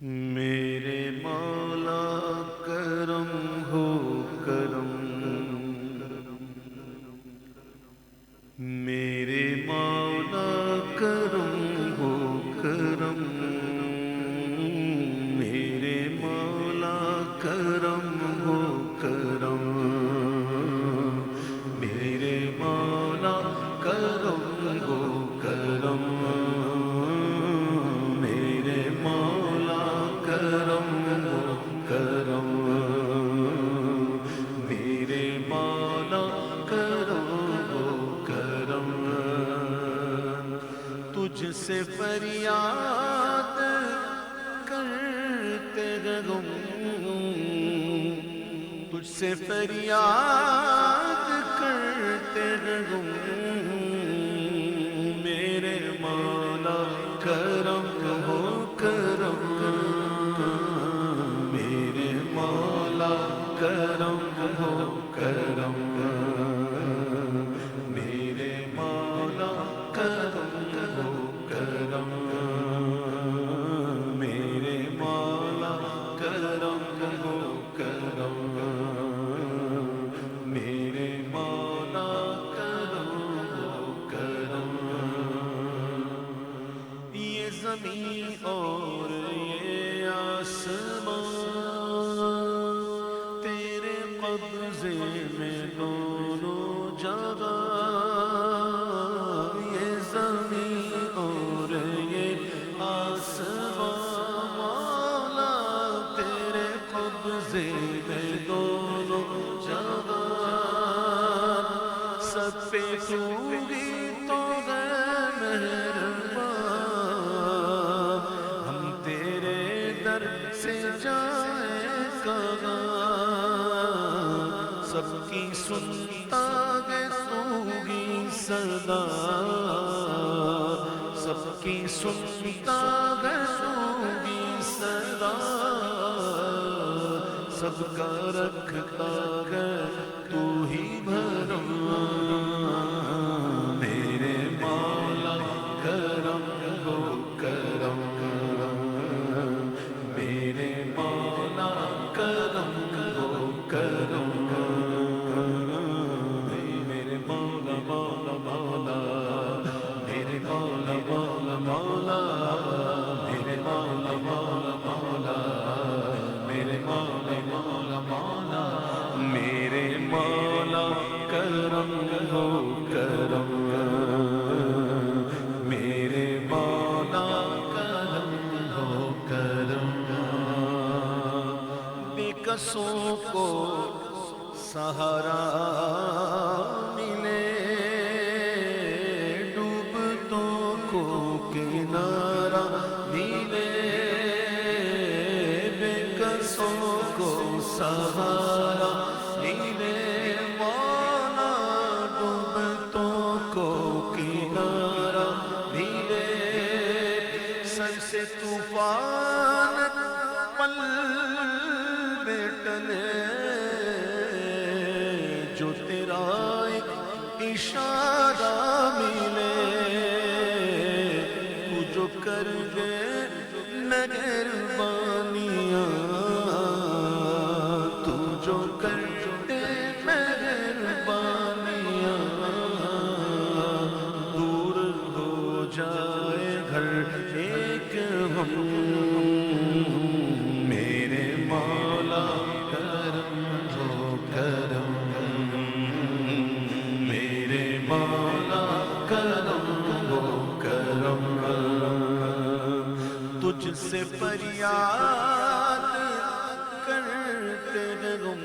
میرے مولا کرم ہو کرم، میرے مولا کرم ہو کرم، میرے مولا کرم ہو کرم، میرے مولا کرم ہو کرم، میرے مولا کرم ہو کرم، میرے مولا کرم ہو کرم، تجھ سے فریاد کرتے ہم، تجھ سے فریاد کرتے ہم، میرے مولا کرم ہو کرم، میرے مولا کرم ہو کرم، میرے مولا کرم ہو کرم، میرے مولا کرم ہو کرم، میرے مولا کرم ہو کرم، یہ زمین اور یہ آسمان تیرے قبضے میں دونوں جگہ، یہ زمین اور یہ آسمان مولا تیرے قبضے میں دونوں جگہ، سب پہ تو بھی تو ہے مہربان، ہم تیرے در سے جائیں کہاں، سب کی سنتا ہے تو ہی صدا، سب کی سنتا ہے تو ہی صدا، سب کا رکھتا ہے تو ہی بھرم، میرے مولا کرم ہو کرم، میرے مولا کرم ہو کرم، میرے مولا مولا مولا، میرے مولا مولا مولا، میرے مولا مولا مولا، میرے مولا مولا مولا، میرے مولا کرم ہو کرم، میرے مولا کرم ہو کرم، بے کسوں کو سہارا ملے، ڈوبتوں کو کنارہ ملے، بے کسوں کو سہارا ملے، مولا ڈوبتوں کو کنارہ ملے، سر سے طوفان پل میں ٹلے، جو تیرا ایک اشارہ ملے، تو جو کر دے مہربانیاں، تو جو کر دے مہربانیاں، دور ہو جائے گھر ایک ہم، میرے مولا کرم ہو کرم، میرے مولا کرم ہو کرم، تجھ سے فریاد کرتے ہم،